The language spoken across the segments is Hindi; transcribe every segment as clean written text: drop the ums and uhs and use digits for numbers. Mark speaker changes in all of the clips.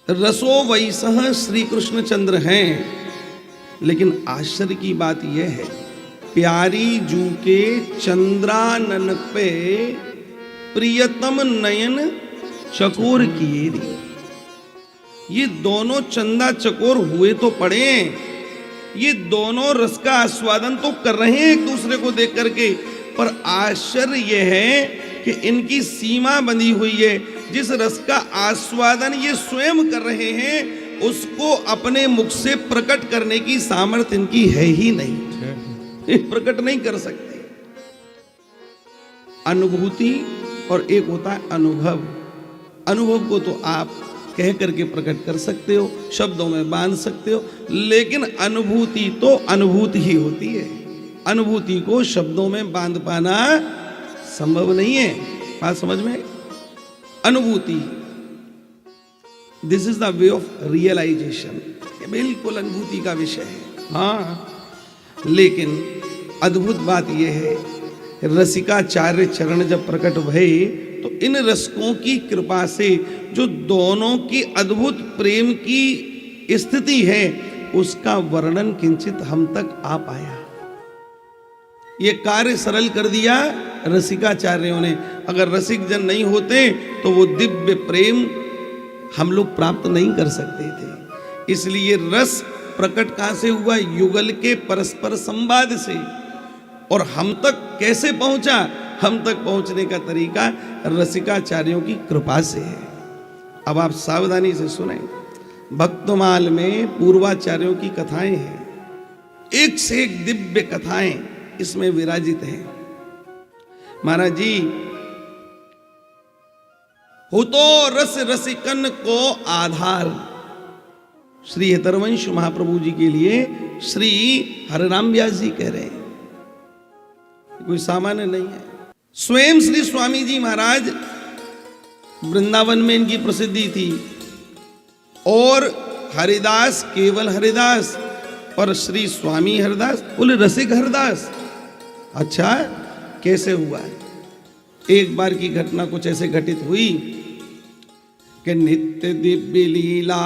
Speaker 1: रसो वैसह श्री कृष्णचंद्र हैं, लेकिन आश्चर्य की बात यह है, प्यारी जू के चंद्रानन पे प्रियतम नयन चकोर किए रे। ये दोनों चंदा चकोर हुए तो पड़े, ये दोनों रस का आस्वादन तो कर रहे हैं एक दूसरे को देख करके, पर आश्चर्य यह है कि इनकी सीमा बंधी हुई है। जिस रस का आस्वादन ये स्वयं कर रहे हैं, उसको अपने मुख से प्रकट करने की सामर्थ्य इनकी है ही नहीं, प्रकट नहीं कर सकते। अनुभूति और एक होता है अनुभव। अनुभव को तो आप कह करके प्रकट कर सकते हो, शब्दों में बांध सकते हो, लेकिन अनुभूति तो अनुभूति ही होती है। अनुभूति को शब्दों में बांध पाना संभव नहीं है। बात समझ में? अनुभूति, this is the way of realization, ये बिल्कुल अनुभूति का विषय है। हाँ, लेकिन अद्भुत बात यह है, रसिकाचार्य चरण जब प्रकट भये तो इन रसकों की कृपा से जो दोनों की अद्भुत प्रेम की स्थिति है, उसका वर्णन किंचित हम तक आ पाया। ये कार्य सरल कर दिया रसिकाचार्यों ने। अगर रसिक जन नहीं होते तो वो दिव्य प्रेम हम लोग प्राप्त नहीं कर सकते थे। इसलिए रस प्रकट कहां से हुआ? युगल के परस्पर संवाद से। और हम तक कैसे पहुंचा? हम तक पहुंचने का तरीका रसिकाचार्यों की कृपा से है। अब आप सावधानी से सुने। भक्तमाल में पूर्वाचार्यों की कथाएं हैं, एक से एक दिव्य कथाएं इसमें विराजित हैं। महाराज जी, हो तो रस रसिकन को आधार, श्री हेतरवंश महाप्रभु जी के लिए श्री हरिराम व्यास जी कह रहे हैं, कोई सामान्य नहीं है। स्वयं श्री स्वामी जी महाराज वृंदावन में इनकी प्रसिद्धि थी, और हरिदास केवल हरिदास और श्री स्वामी हरिदास बोले रसिक हरिदास। अच्छा, कैसे हुआ? एक बार की घटना कुछ ऐसे घटित हुई कि नित्य दिव्य लीला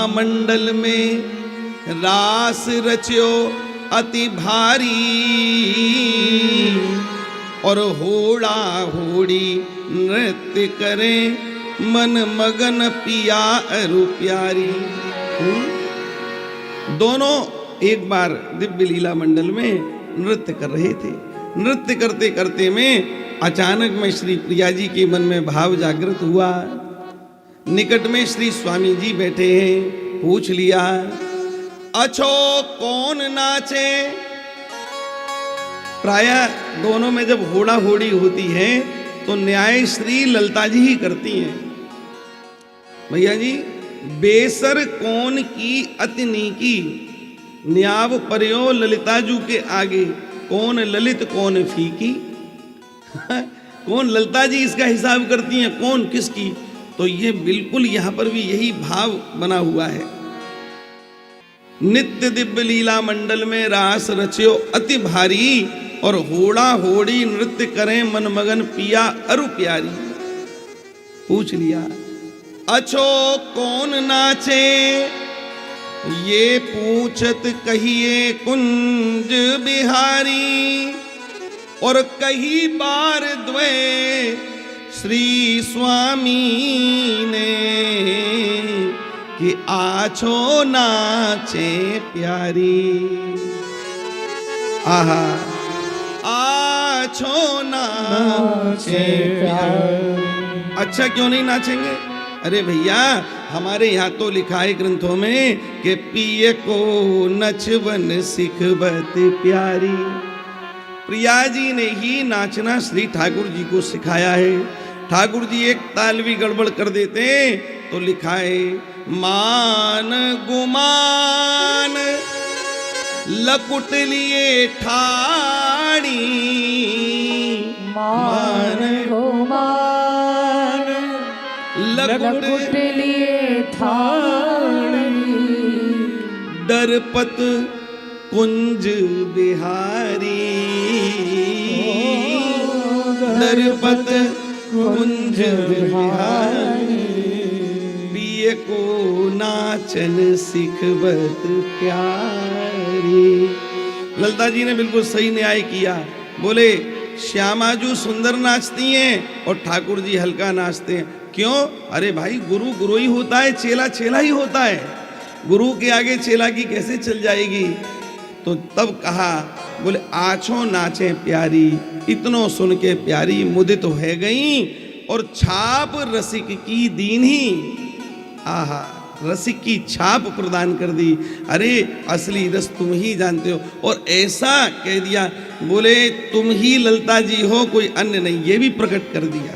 Speaker 1: मंडल में रास रच्यो अति भारी, और होड़ा होड़ी नृत्य करें मन मगन पिया अरु प्यारी। दोनों एक बार दिव्य लीला मंडल में नृत्य कर रहे थे। नृत्य करते करते में अचानक में श्री प्रिया जी के मन में भाव जागृत हुआ। निकट में श्री स्वामी जी बैठे हैं, पूछ लिया, अच्छो कौन नाचे? प्रायः दोनों में जब होड़ा होड़ी होती है तो न्याय श्री ललिता जी ही करती हैं। भैया जी, बेसर कौन की अति नीकी, न्याव पर्यो ललिता जू के आगे, कौन ललित कौन फीकी। कौन ललिता जी इसका हिसाब करती हैं, कौन किसकी? तो ये बिल्कुल यहां पर भी यही भाव बना हुआ है। नित्य दिव्य लीला मंडल में रास रच्यो अति भारी, और होड़ा होड़ी नृत्य करें मन मगन पिया अरु प्यारी। पूछ लिया, अच्छो कौन नाचे? ये पूछत कहिए कुंज बिहारी, और कही बार द्वय श्री स्वामी ने कि आछो नाचे प्यारी। आहा, आछो नाचे प्यारी। अच्छा क्यों नहीं नाचेंगे? अरे भैया, हमारे यहाँ तो लिखा है ग्रंथों में कि पिए को नचवन सिखबत प्यारी। प्रिया जी ने ही नाचना श्री ठाकुर जी को सिखाया है। ठाकुर जी एक ताल भी गड़बड़ कर देते तो लिखा है, मान गुमान लकुट लिए ठाड़ी,
Speaker 2: मान गुमान लकुट लिए ठाड़ी,
Speaker 1: डरपत कुंज बिहारी, डरपत कुंज बिहारी। को नाचन सिखबत प्यारी। ललिता जी ने बिल्कुल सही न्याय किया। बोले श्यामाजू सुंदर नाचती हैं और ठाकुर जी हल्का नाचते हैं। क्यों? अरे भाई गुरु गुरु ही होता है, चेला चेला ही होता है। गुरु के आगे चेला की कैसे चल जाएगी? तो तब कहा, बोले आछो नाचे प्यारी, इतनो सुन के प्यारी मुदित तो है गई और छाप रसिक की दीन्ही। आहा, रसिक की छाप प्रदान कर दी। अरे असली रस तुम ही जानते हो। और ऐसा कह दिया, बोले तुम ही ललिता जी हो, कोई अन्य नहीं। ये भी प्रकट कर दिया,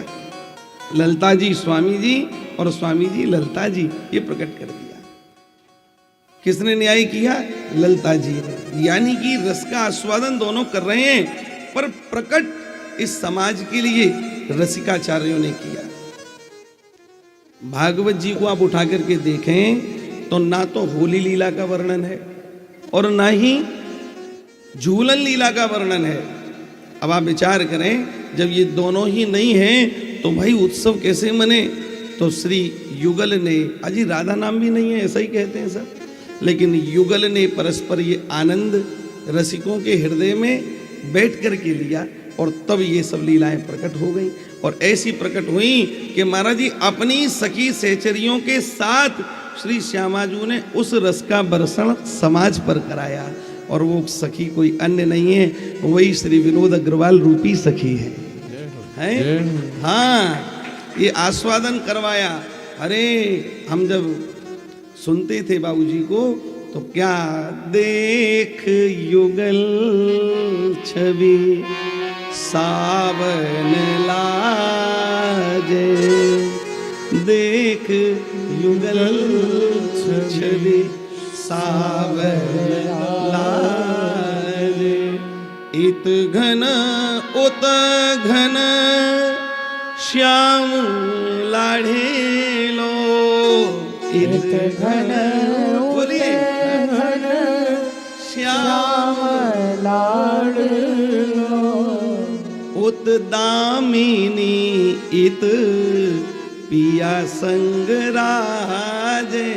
Speaker 1: ललिता जी स्वामी जी और स्वामी जी ललिता जी, ये प्रकट कर दिया। किसने न्याय किया? ललिता जी ने। यानी कि रस का आस्वादन दोनों कर रहे हैं, पर प्रकट इस समाज के लिए रसिकाचार्यों ने किया। भागवत जी को आप उठा करके देखें तो ना तो होली लीला का वर्णन है और ना ही झूलन लीला का वर्णन है। अब आप विचार करें, जब ये दोनों ही नहीं हैं तो भाई उत्सव कैसे मने? तो श्री युगल ने, अजी राधा नाम भी नहीं है, ऐसा ही कहते हैं सब, लेकिन युगल ने परस्पर ये आनंद रसिकों के हृदय में बैठ कर के लिया और तब ये सब लीलाएं प्रकट हो गई। और ऐसी प्रकट हुई कि महाराज जी अपनी सखी सहचरियों के साथ श्री श्यामाजू ने उस रस का बरसण समाज पर कराया। और वो सखी कोई अन्य नहीं है, वही श्री विनोद अग्रवाल रूपी सखी है? हाँ, ये आस्वादन करवाया। अरे हम जब सुनते थे बाबूजी को तो क्या देख युगल छवि सावन लाजे, देख युगल छवि सावन लाजे, इत घन उत घन श्याम लाढ़ेलो, इत घन बोलिए श्याम लाढ़ेलो, उत दामिनी इत पिया संग राजे,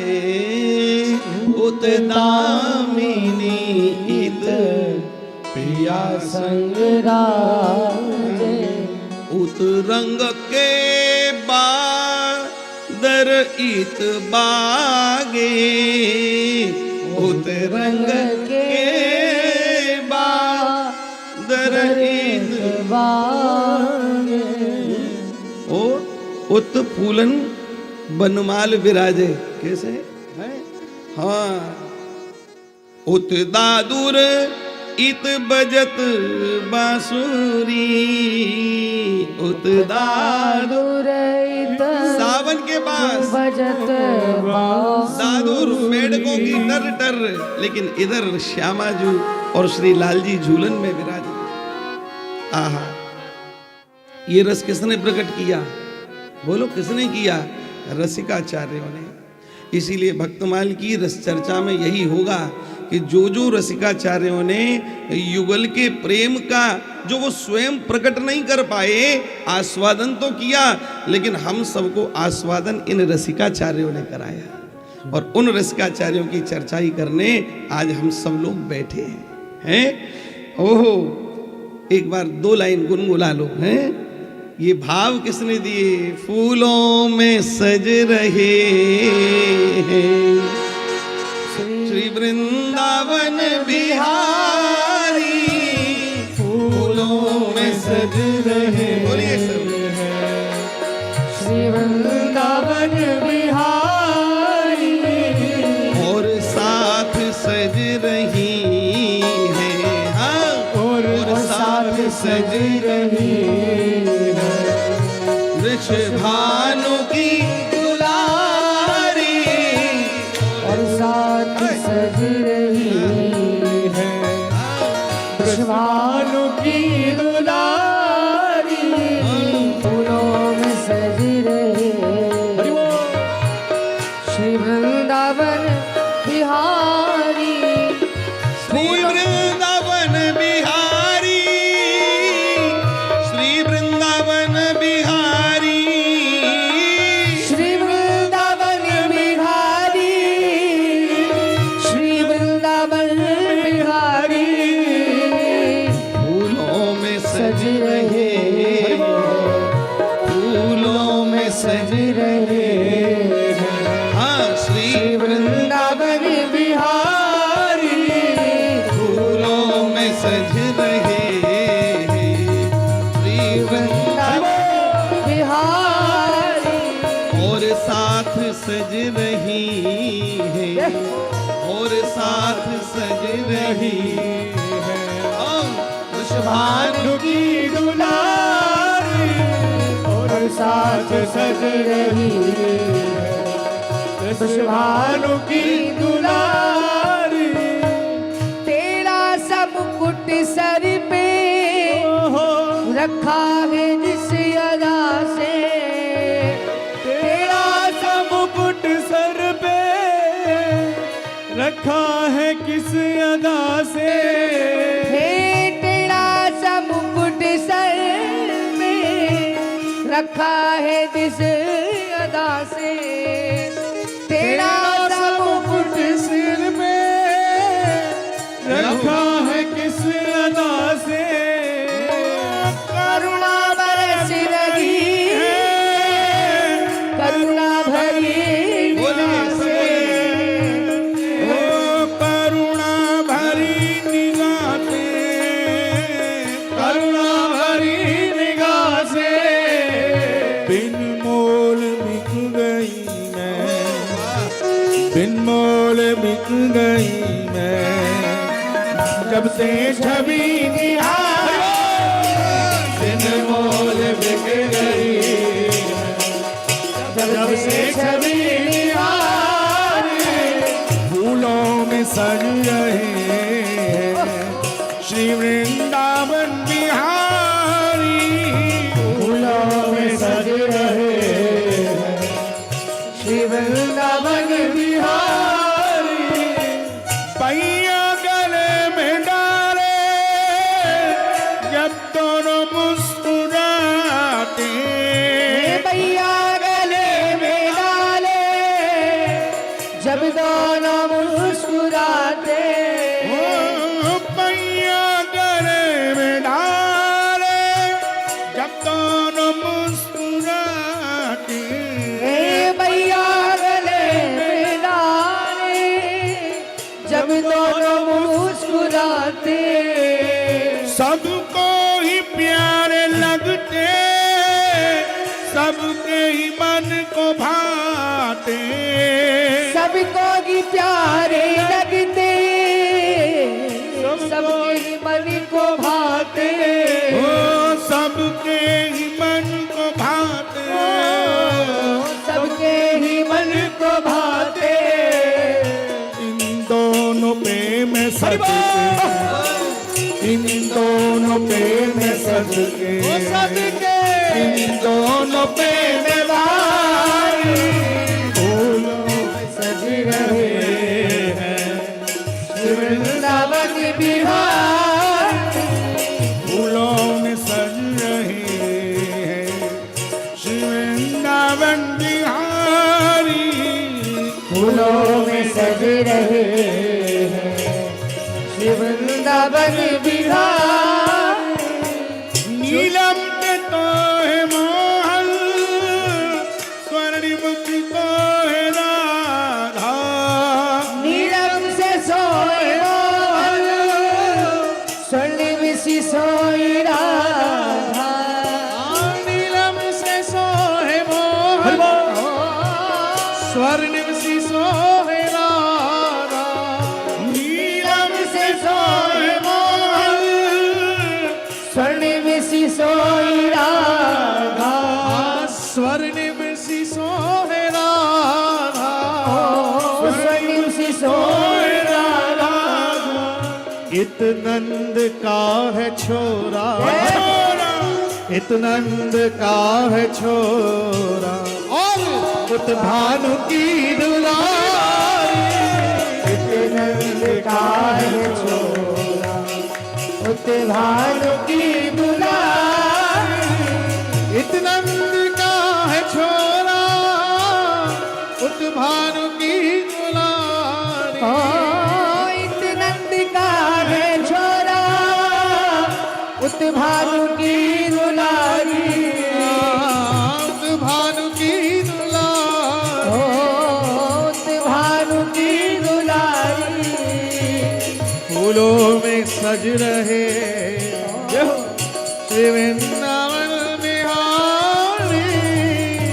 Speaker 1: उत दामिनी इत पिया संग राजे, उत रंग के बादर इत बागे, उत रंग के बादर इत बागे, ओ उत फूलन बनमाल विराजे। कैसे है? हाँ, उत दादुर इत बजत बांसुरी, उत दादुर इत सावन के पास बजत दादुर मेढकों की टर टर, लेकिन इधर श्यामाजू और श्री लालजी झूलन में विराजे। आहा, ये रस किसने प्रकट किया? बोलो किसने किया? रसिकाचार्यों ने। इसीलिए भक्तमाल की रस चर्चा में यही होगा कि जो जो रसिकाचार्यों ने युगल के प्रेम का जो वो स्वयं प्रकट नहीं कर पाए, आस्वादन तो किया, लेकिन हम सबको आस्वादन इन रसिकाचार्यों ने कराया। और उन रसिकाचार्यों की चर्चा ही करने आज हम सब लोग बैठे हैं। ओहो, एक बार दो लाइन गुनगुना लो। हैं ये भाव किसने दिए? फूलों में सज रहे हैं श्री वृंदावन बिहारी, फूलों में सज रहे, बोलिए सब, श्री वृंदावन बिहारी, और साथ सज रही है, हाँ, और साथ सज रही है वृषभानु की दुलारी, और साथ सज रही है वृषभानु की दुलारी, फूलों में सज रही है श्री वृंदावन बिहारी, श्री वृंदावन बिहारी, श्री वृंदावन बिहारी, श्री वृंदावन बिहारी, सज रही है और साथ सज रही है
Speaker 2: भानु की दुलारी और साथ सज रही है भानु की दुलारी। तेरा सब मुकुट सर पे रखा है जिस अदा से, तेरा सब मुकुट सर पे रखा है किस अदा से, रखा है जिस अदा से, तेरा सब मुकुट सिर पे रखा है किस अदा से, करुणा बरस रही है करुणा भरी निगाह से, ओ करुणा भरी निगाह से, करुणा भरी निगाह से, बिन मोल बिक गई मैं, बिन मोल बिक गई मैं, जब से छवि निहारी, बिन मोल बिक गई जब से छवि निहारी, फूलों में सज रहे हैं श्री वृंदावन बिहारी, फूलों में सज रहे हैं श्री वृंदावन बिहारी, पैया गले में डाले जब दोनों मुस्कुराते, पैया गले में डाले जब दोनों मुस्कुराते, पैया गले में डाले जब दोनों मुस्कुराते, भैया गले में डाले जब दोनों मुस्कुराते, सबको ही प्यारे लगते सबके ही मन को भाते, सबको ही प्यारे लगते सबके ही मन को भाते, ओ सबके ही मन को भाते, सबके ही मन को भाते, इन दोनों पे मैं सदके, इन दोनों पे मैं सदके, इन दोनों पे मैं भाई, फूलों में सज रहे हैं वृंदावन बिहार, फूलों में सज रहे हैं श्री वृंदावन बिहारी, फूलों में सज रहे हैं श्री वृंदावन बिहार, नीलम के तो है मोहन स्वर्णमुखी तो है राधा, नीलम से सोए मोहन स्वर्णिम सोई राधा, नीलम से सोए मोहन स्वर्णिम सोए राधा, नीलम से सोए मोहन स्वर्णिम सोई राधा, स्वर्णिम सोए राधा, स्वर्णिम सोए राधा, इत नंद का है छोरा, इत नंद का है छोरा, और उत भानु की दुलारी, इत नंद का है छोरा, उत भानु की दुलारी, इत नंद का है छोरा, उत भानु की दुलारी, इत नंद का है छोरा, उत भानु की दुलारी, उत भानु की दुलारी, उत भानु की दुलारी, फूलों में सज रहे श्री वृंदावन बिहारी,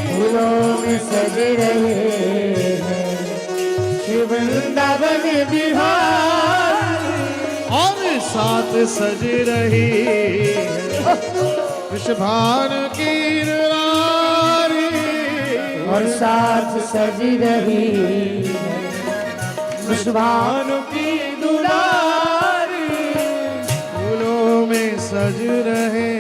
Speaker 2: फूलों में सज रहे वृंदावन बिहार
Speaker 3: और साथ सज रही है वृषभान की नारी
Speaker 2: और साथ सज रही है वृषभानु की दुलारी
Speaker 3: फूलों में सज रहे